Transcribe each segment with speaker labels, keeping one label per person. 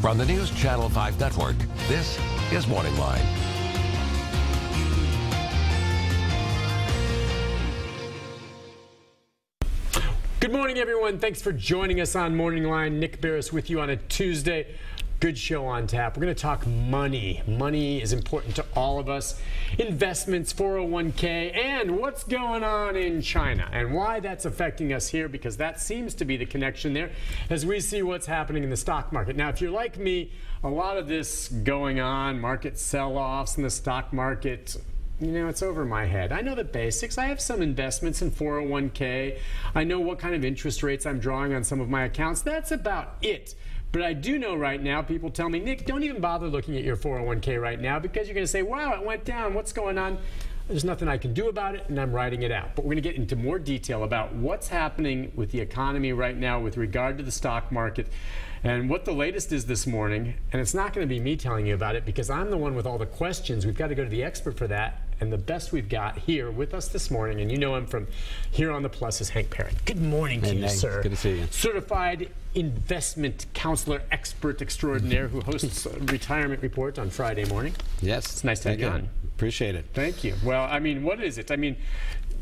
Speaker 1: From the News Channel 5 Network, this is MorningLine.
Speaker 2: Good morning, everyone. Thanks for joining us on MorningLine. Nick Beres with you on a Tuesday. Good show on tap. We're going to talk money. Money is important to all of us. Investments, 401k, and what's going on in China and why that's affecting us here, because that seems to be the connection there as we see what's happening in the stock market. Now, if you're like me, a lot of this going on, market sell-offs in the stock market, you know, it's over my head. I know the basics. I have some investments in 401k. I know what kind of interest rates I'm drawing on some of my accounts. That's about it. But I do know right now, people tell me, Nick, don't even bother looking at your 401k right now because you're going to say, wow, it went down. What's going on? There's nothing I can do about it, and I'm writing it out. But we're going to get into more detail about what's happening with the economy right now with regard to the stock market and what the latest is this morning. And it's not going to be me telling you about it because I'm the one with all the questions. We've got to go to the expert for that. And the best we've got here with us this morning, and you know him from here on the Plus, is Hank Parrott. Good morning to you, sir.
Speaker 3: Good to see you.
Speaker 2: Certified investment counselor expert extraordinaire who hosts a retirement report on Friday morning.
Speaker 3: Yes.
Speaker 2: It's nice to have you on.
Speaker 3: Appreciate it.
Speaker 2: Thank you. Well, I mean, what is it? I mean,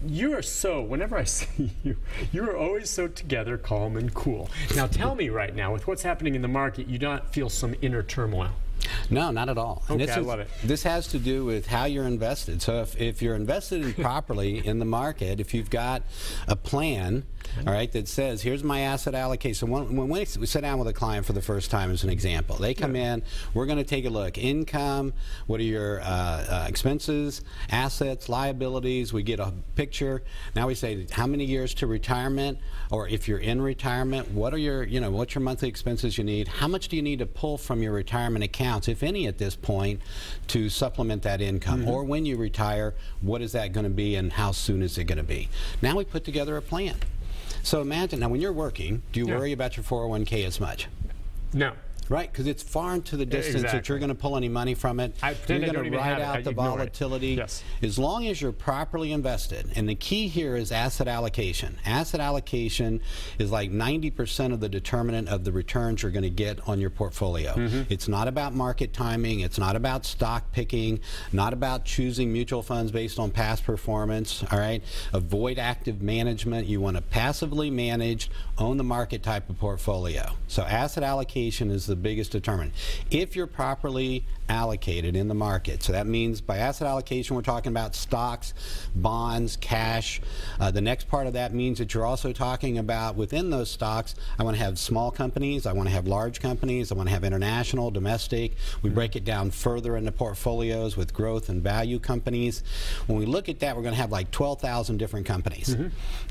Speaker 2: you are so, whenever I see you, you are always so together, calm, and cool. Now, tell me right now, with what's happening in the market, you don't feel some inner turmoil?
Speaker 3: No, not at all.
Speaker 2: Okay, I love it.
Speaker 3: This has to do with how you're invested. So if you're invested properly in the market, if you've got a plan, all right, that says, here's my asset allocation. When we sit down with a client for the first time as an example, they come in, we're going to take a look. Income, what are your expenses, assets, liabilities, we get a picture. Now we say, how many years to retirement? Or if you're in retirement, what are your, what's your monthly expenses you need? How much do you need to pull from your retirement accounts, if any at this point, to supplement that income? Or when you retire, what is that going to be and how soon is it going to be? Now we put together a plan. So imagine, now when you're working, do you worry about your 401k as much?
Speaker 2: No.
Speaker 3: Right, because it's far into the distance that you're going to pull any money from it. You're going to ride out the volatility.
Speaker 2: Yes.
Speaker 3: As long as you're properly invested. And the key here is asset allocation. Asset allocation is like 90% of the determinant of the returns you're going to get on your portfolio. It's not about market timing. It's not about stock picking. Not about choosing mutual funds based on past performance. All right. Avoid active management. You want to passively manage, own the market type of portfolio. So asset allocation is the biggest determinant. If you're properly allocated in the market, so that means by asset allocation we're talking about stocks, bonds, cash. The next part of that means that you're also talking about within those stocks, I want to have small companies, I want to have large companies, I want to have international, domestic. We break it down further into portfolios with growth and value companies. When we look at that, we're going to have like 12,000 different companies.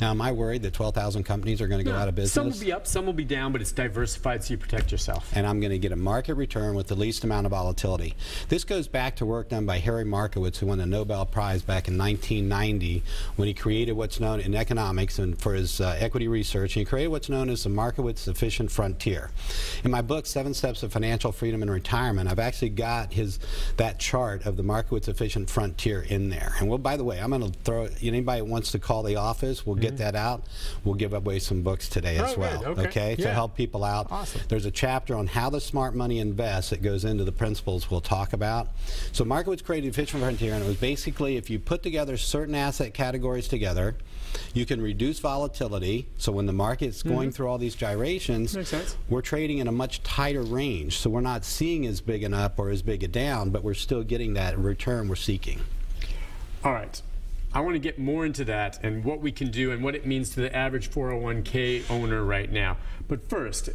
Speaker 3: Now, am I worried that 12,000 companies are going to go out of business?
Speaker 2: Some will be up, some will be down, but it's diversified so you protect yourself.
Speaker 3: And I'm going to get a market return with the least amount of volatility. This goes back to work done by Harry Markowitz, who won the Nobel Prize back in 1990 when he created what's known in economics and for his equity research. He created what's known as the Markowitz Efficient Frontier. In my book, 7 Steps of Financial Freedom and Retirement, I've actually got that chart of the Markowitz Efficient Frontier in there. And by the way, I'm going to throw anybody that wants to call the office, we'll get that out. We'll give away some books today as well. Okay? To help people out.
Speaker 2: Awesome.
Speaker 3: There's a chapter on how the smart money invests that goes into the principles we'll talk about. So Markowitz created Efficient Frontier, and it was basically if you put together certain asset categories together, you can reduce volatility. So when the market's going through all these gyrations, we're trading in a much tighter range. So we're not seeing as big an up or as big a down, but we're still getting that return we're seeking.
Speaker 2: All right. I want to get more into that and what we can do and what it means to the average 401k owner right now. But first,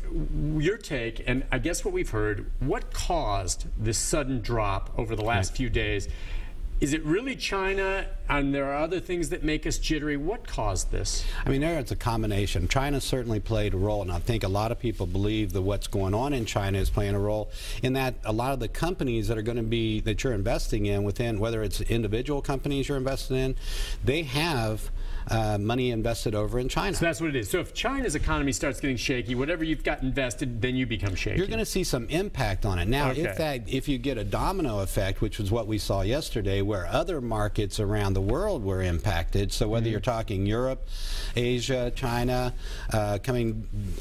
Speaker 2: your take, and I guess what we've heard, what caused this sudden drop over the last few days? Is it really China, and there are other things that make us jittery? What caused this?
Speaker 3: I mean, it's a combination. China certainly played a role, and I think a lot of people believe that what's going on in China is playing a role in that a lot of the companies that are going to be, that you're investing in within, whether it's individual companies you're investing in, they have money invested over in China.
Speaker 2: So that's what it is. So if China's economy starts getting shaky, whatever you've got invested, then you become shaky.
Speaker 3: You're going to see some impact on it. Now, if you get a domino effect, which was what we saw yesterday, where other markets around the world were impacted, so whether you're talking Europe, Asia, China,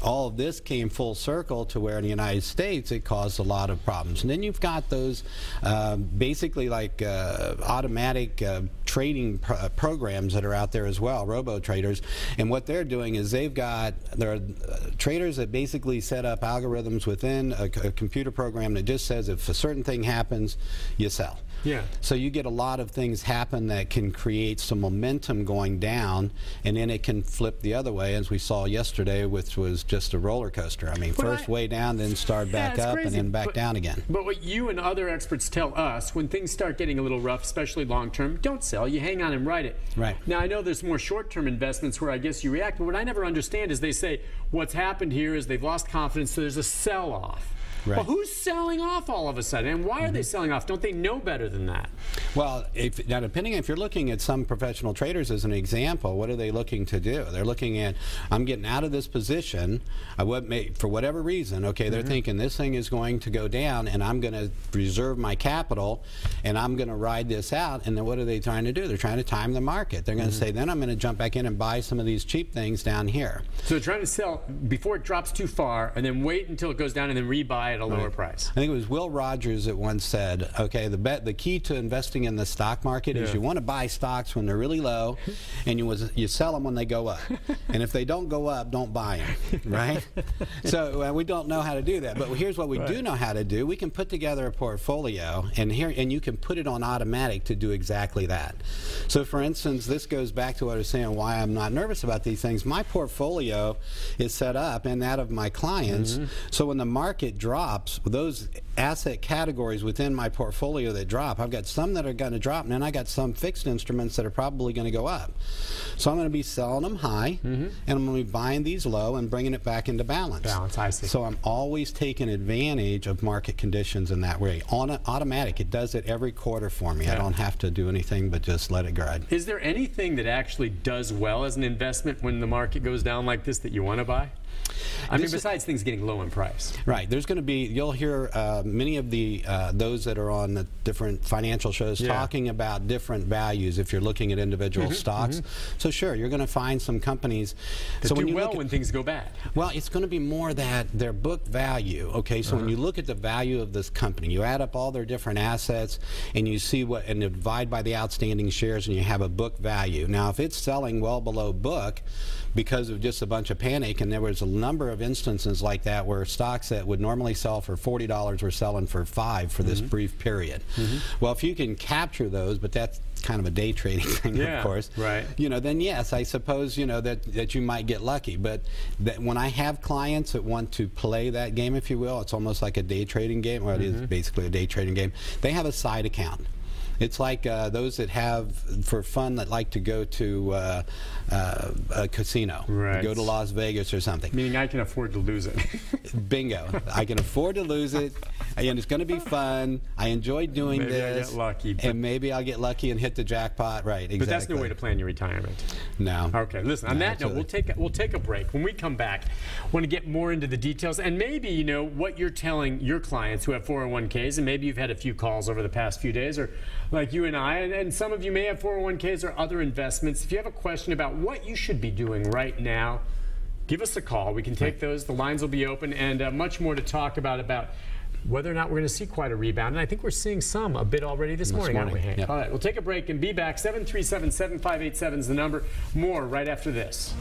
Speaker 3: all of this came full circle to where in the United States it caused a lot of problems. And then you've got those basically like automatic trading programs that are out there as well, robo-traders, and what they're doing is there are traders that basically set up algorithms within a computer program that just says if a certain thing happens, you sell.
Speaker 2: Yeah.
Speaker 3: So you get a lot of things happen that can create some momentum going down, and then it can flip the other way, as we saw yesterday, which was just a roller coaster. I mean, first way down, then start back up, and then back down again.
Speaker 2: But what you and other experts tell us, when things start getting a little rough, especially long term, don't sell. You hang on and ride it.
Speaker 3: Right.
Speaker 2: Now, I know there's more short-term investments where I guess you react, but what I never understand is they say what's happened here is they've lost confidence, so there's a sell-off.
Speaker 3: Right.
Speaker 2: Well, who's selling off all of a sudden, and why are they selling off? Don't they know better than that?
Speaker 3: Well, now depending if you're looking at some professional traders as an example, what are they looking to do? They're looking at, I'm getting out of this position, for whatever reason, okay, they're thinking this thing is going to go down, and I'm going to reserve my capital, and I'm going to ride this out, and then what are they trying to do? They're trying to time the market. They're going to say, then I'm going to jump back in and buy some of these cheap things down here.
Speaker 2: So they're trying to sell before it drops too far, and then wait until it goes down, and then rebuy at a lower price.
Speaker 3: I think it was Will Rogers that once said, okay, the key to investing in the stock market is you want to buy stocks when they're really low, and you sell them when they go up. And if they don't go up, don't buy them, right? So we don't know how to do that. But here's what we do know how to do. We can put together a portfolio, and you can put it on automatic to do exactly that. So for instance, this goes back to what I was saying, why I'm not nervous about these things. My portfolio is set up, and that of my clients, so when the market drops, those asset categories within my portfolio that drop, I've got some that are going to drop, and then I got some fixed instruments that are probably going to go up. So I'm going to be selling them high, and I'm going to be buying these low and bringing it back into balance.
Speaker 2: I see.
Speaker 3: So I'm always taking advantage of market conditions in that way. On automatic, it does it every quarter for me. I don't have to do anything but just let it ride.
Speaker 2: Is there anything that actually does well as an investment when the market goes down like this that you want to buy? I mean, besides things getting low in price.
Speaker 3: Right. There's going to be, you'll hear many of those that are on the different financial shows talking about different values if you're looking at individual stocks. So sure, you're going to find some companies
Speaker 2: that do well when things go bad.
Speaker 3: Well, it's going to be more that their book value. Okay, so when you look at the value of this company, you add up all their different assets, and you see and divide by the outstanding shares, and you have a book value. Now, if it's selling well below book because of just a bunch of panic, and there was a number of instances like that where stocks that would normally sell for $40 were selling for $5 for this brief period. Well, if you can capture those, but that's kind of a day trading thing, of course.
Speaker 2: Right.
Speaker 3: Then yes, I suppose that you might get lucky. But when I have clients that want to play that game, if you will, it's almost like a day trading game. Well, it is basically a day trading game. They have a side account. It's like those that have, for fun, that like to go to a casino, go to Las Vegas or something.
Speaker 2: Meaning I can afford to lose it.
Speaker 3: Bingo. I can afford to lose it, and it's going to be fun. I enjoy doing this.
Speaker 2: Maybe I get lucky.
Speaker 3: And maybe I'll get lucky and hit the jackpot. Right, exactly.
Speaker 2: But that's no way to plan your retirement.
Speaker 3: No.
Speaker 2: Okay, listen, on that note, we'll take a break. When we come back, I want to get more into the details, and maybe, what you're telling your clients who have 401ks, and maybe you've had a few calls over the past few days, or like you and I, and some of you may have 401ks or other investments. If you have a question about what you should be doing right now, give us a call. We can take those. The lines will be open, and much more to talk about whether or not we're going to see quite a rebound. And I think we're seeing a bit already this morning, aren't we, Hank?
Speaker 3: Yep.
Speaker 2: All right, we'll take a break and be back. 737-7587 is the number. More right after this.